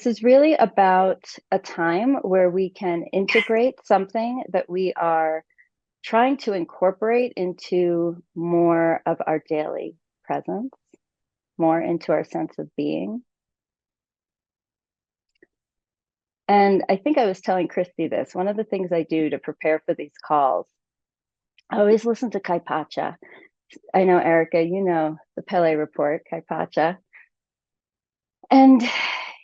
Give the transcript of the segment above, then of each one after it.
is really about a time where we can integrate something that we are trying to incorporate into more of our daily presence, more into our sense of being. And I think I was telling Christy this, one of the things I do to prepare for these calls, I always listen to Kai Pacha. I know, Erica, you know the Pele report, Kai Pacha. And,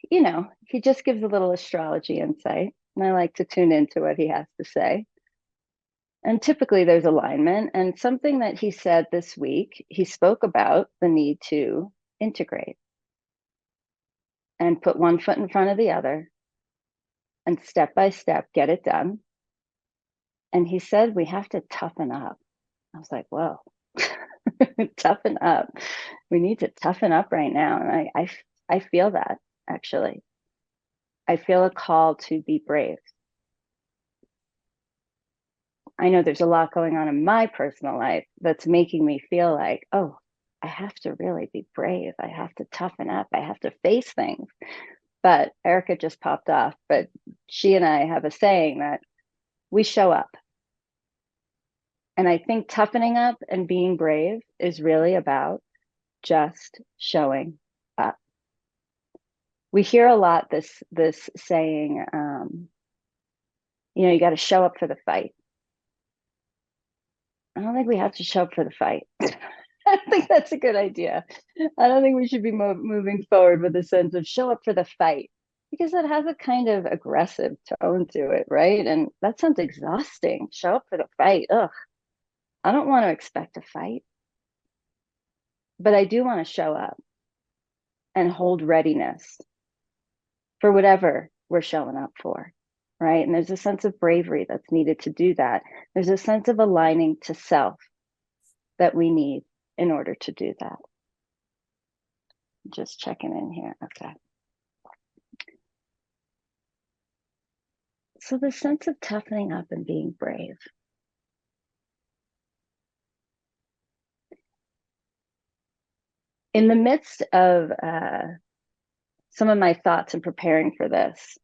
he just gives a little astrology insight. And I like to tune into what he has to say. And typically there's alignment. And something that he said this week, he spoke about the need to integrate and put one foot in front of the other and step by step get it done. And he said, we have to toughen up. I was like, whoa, toughen up. We need to toughen up right now. And I feel that actually. I feel a call to be brave. I know there's a lot going on in my personal life that's making me feel like, oh, I have to really be brave. I have to toughen up. I have to face things. But Erica just popped off, but she and I have a saying that we show up. And I think toughening up and being brave is really about just showing up. We hear a lot this saying, you got to show up for the fight. I don't think we have to show up for the fight. I think that's a good idea. I don't think we should be moving forward with a sense of show up for the fight, because it has a kind of aggressive tone to it, right? And that sounds exhausting. Show up for the fight. Ugh. I don't want to expect a fight, but I do want to show up and hold readiness for whatever we're showing up for, right? And there's a sense of bravery that's needed to do that. There's a sense of aligning to self that we need in order to do that. Just checking in here. Okay. So the sense of toughening up and being brave. In the midst of some of my thoughts in preparing for this,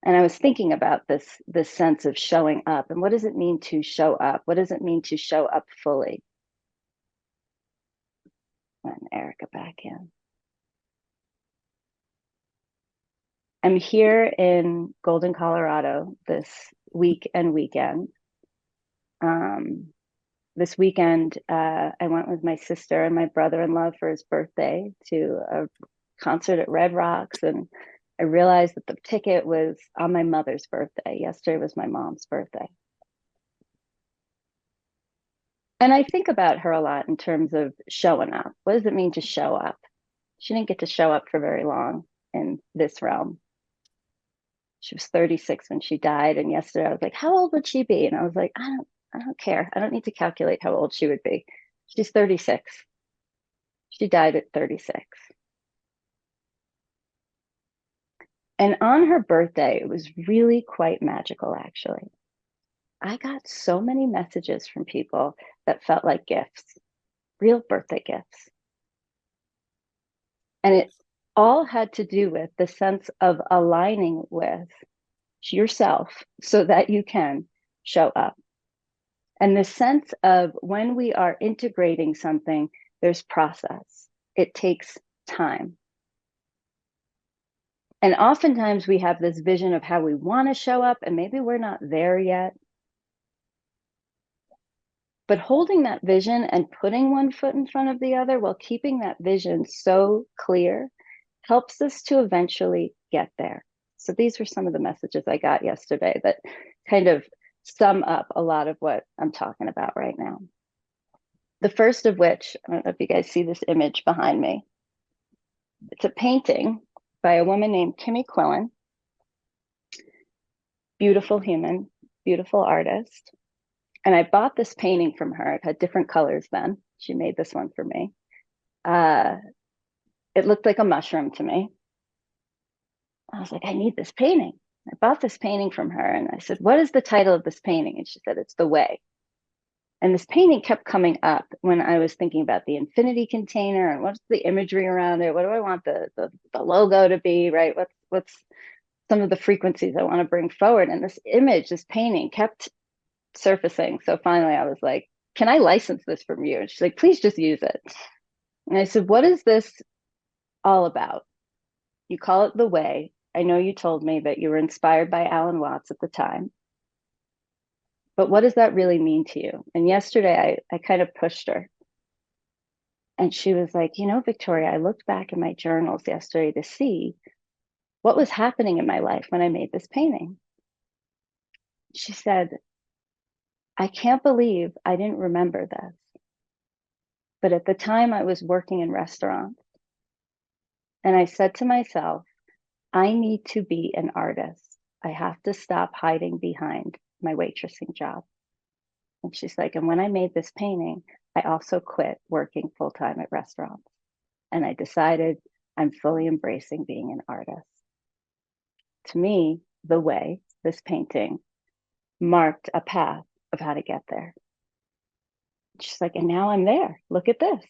and I was thinking about this sense of showing up, and what does it mean to show up? What does it mean to show up fully? And Erica back in. I'm here in Golden, Colorado this week and weekend. This weekend, I went with my sister and my brother-in-law for his birthday to a concert at Red Rocks, and I realized that the ticket was on my mother's birthday. Yesterday was my mom's birthday. And I think about her a lot in terms of showing up. What does it mean to show up? She didn't get to show up for very long in this realm. She was 36 when she died. And yesterday I was like, how old would she be? And I was like, I don't care. I don't need to calculate how old she would be. She's 36. She died at 36. And on her birthday, it was really quite magical, actually. I got so many messages from people that felt like gifts, real birthday gifts. And it all had to do with the sense of aligning with yourself so that you can show up. And the sense of when we are integrating something, there's process. It takes time. And oftentimes we have this vision of how we want to show up, and maybe we're not there yet. But holding that vision and putting one foot in front of the other while keeping that vision so clear helps us to eventually get there. So these were some of the messages I got yesterday that kind of sum up a lot of what I'm talking about right now. The first of which, I don't know if you guys see this image behind me. It's a painting by a woman named Kimmy Quillen. Beautiful human, beautiful artist. And I bought this painting from her. It had different colors then. She made this one for me. It looked like a mushroom to me. I was like, I need this painting. I bought this painting from her and I said, what is the title of this painting? And she said, it's The Way. And this painting kept coming up when I was thinking about the infinity container and what's the imagery around it. What do I want the logo to be, right? What's some of the frequencies I want to bring forward? And this image, this painting kept surfacing. So finally I was like, can I license this from you? And she's like, please just use it. And I said, what is this all about? You call it The Way. I know you told me that you were inspired by Alan Watts at the time, but what does that really mean to you? And yesterday I kind of pushed her. And she was like, Victoria, I looked back in my journals yesterday to see what was happening in my life when I made this painting. She said, I can't believe I didn't remember this. But at the time I was working in restaurants, and I said to myself, I need to be an artist. I have to stop hiding behind my waitressing job. And she's like, and when I made this painting, I also quit working full-time at restaurants. And I decided I'm fully embracing being an artist. To me, The Way, this painting, marked a path of how to get there. She's like, and now I'm there. Look at this.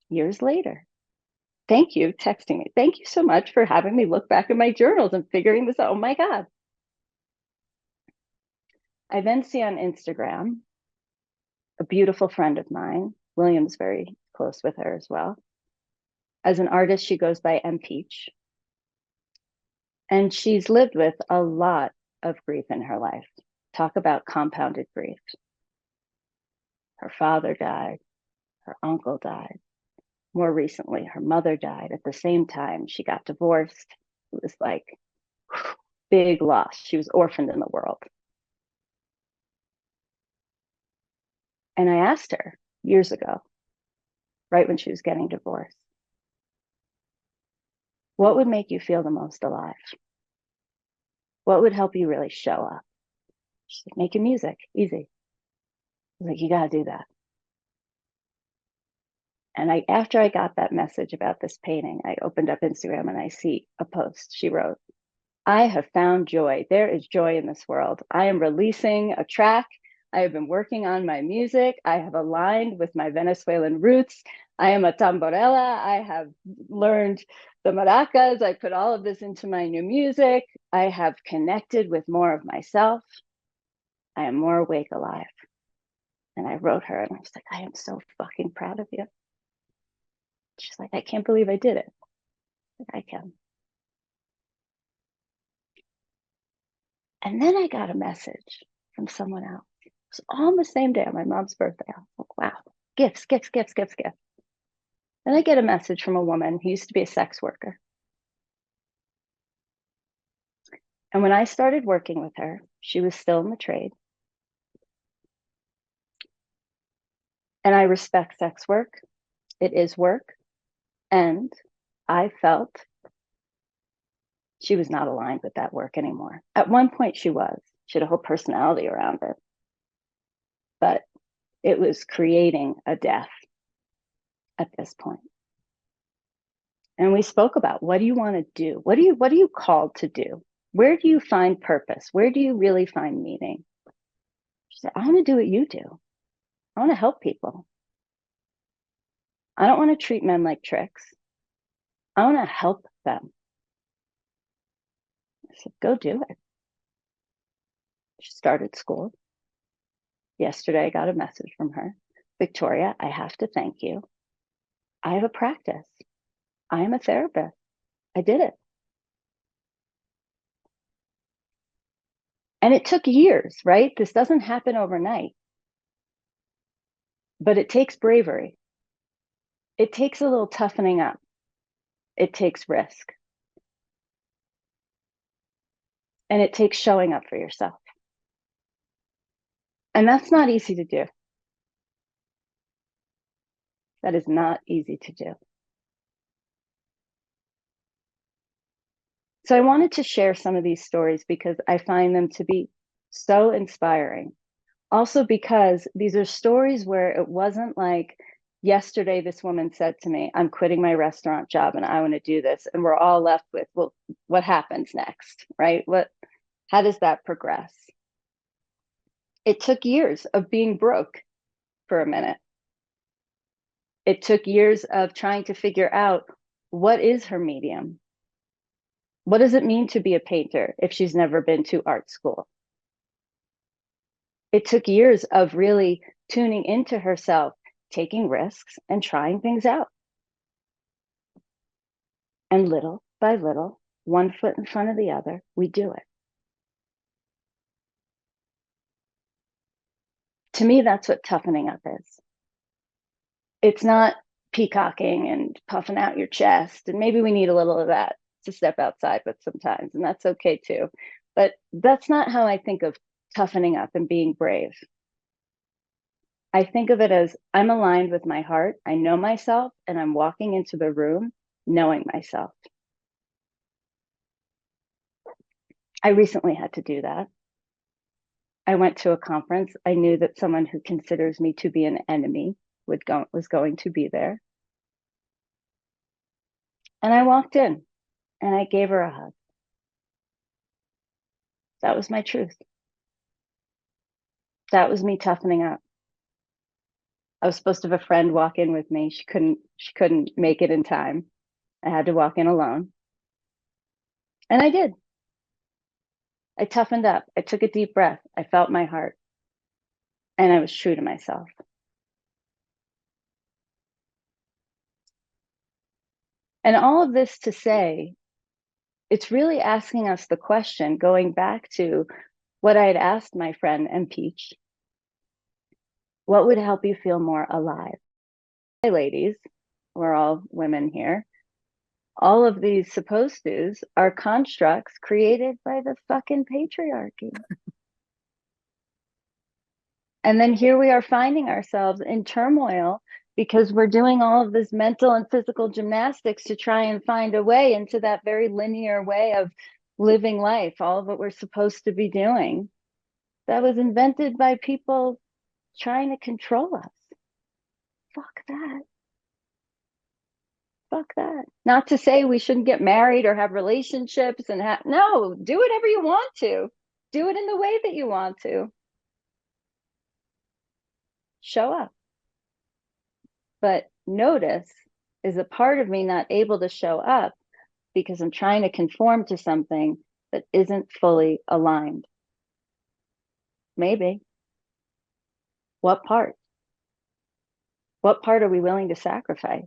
Years later. Thank you, texting me. Thank you so much for having me look back at my journals and figuring this out. Oh my God. I then see on Instagram a beautiful friend of mine, William's very close with her as well. As an artist, she goes by M Peach. And she's lived with a lot of grief in her life. Talk about compounded grief. Her father died, her uncle died. More recently, her mother died. At the same time, she got divorced. It was like big loss. She was orphaned in the world. And I asked her years ago, right when she was getting divorced, what would make you feel the most alive? What would help you really show up? She's like, making music, easy. I was like, you got to do that. And after I got that message about this painting, I opened up Instagram and I see a post. She wrote, I have found joy. There is joy in this world. I am releasing a track. I have been working on my music. I have aligned with my Venezuelan roots. I am a tamborella. I have learned the maracas. I put all of this into my new music. I have connected with more of myself. I am more awake, alive. And I wrote her and I was like, I am so fucking proud of you. She's like, I can't believe I did it. Like, I can. And then I got a message from someone else. It was all on the same day on my mom's birthday. I was like, wow, gifts, gifts, gifts, gifts, gifts. Then I get a message from a woman who used to be a sex worker. And when I started working with her, she was still in the trade. And I respect sex work. It is work. And I felt she was not aligned with that work anymore. At one point she was. She had a whole personality around it. But it was creating a death at this point. And we spoke about, what do you want to do? What are you called to do? Where do you find purpose? Where do you really find meaning? She said, I want to do what you do. I want to help people. I don't want to treat men like tricks. I want to help them. I said, go do it. She started school. Yesterday, I got a message from her. Victoria, I have to thank you. I have a practice. I am a therapist. I did it. And it took years, right? This doesn't happen overnight. But it takes bravery. It takes a little toughening up. It takes risk. And it takes showing up for yourself. And that's not easy to do. That is not easy to do. So I wanted to share some of these stories because I find them to be so inspiring. Also because these are stories where it wasn't like, yesterday this woman said to me, I'm quitting my restaurant job and I want to do this. And we're all left with, well, what happens next, right? How does that progress? It took years of being broke for a minute. It took years of trying to figure out what is her medium. What does it mean to be a painter if she's never been to art school? It took years of really tuning into herself, taking risks and trying things out. And little by little, one foot in front of the other, we do it. To me, that's what toughening up is. It's not peacocking and puffing out your chest. And maybe we need a little of that to step outside with sometimes, and that's okay too. But that's not how I think of toughening up and being brave. I think of it as I'm aligned with my heart, I know myself, and I'm walking into the room knowing myself. I recently had to do that. I went to a conference. I knew that someone who considers me to be an enemy was going to be there. And I walked in and I gave her a hug. That was my truth. That was me toughening up. I was supposed to have a friend walk in with me. She couldn't make it in time. I had to walk in alone. And I did. I toughened up. I took a deep breath. I felt my heart. And I was true to myself. And all of this to say, it's really asking us the question, going back to what I had asked my friend M. Peach, what would help you feel more alive? Hey, ladies, we're all women here. All of these supposed to's are constructs created by the fucking patriarchy. And then here we are finding ourselves in turmoil because we're doing all of this mental and physical gymnastics to try and find a way into that very linear way of living life, all of what we're supposed to be doing. That was invented by people trying to control us. Fuck that. Fuck that. Not to say we shouldn't get married or have relationships and no, do whatever you want to. Do it in the way that you want to. Show up. But notice is a part of me not able to show up because I'm trying to conform to something that isn't fully aligned. Maybe. What part? What part are we willing to sacrifice?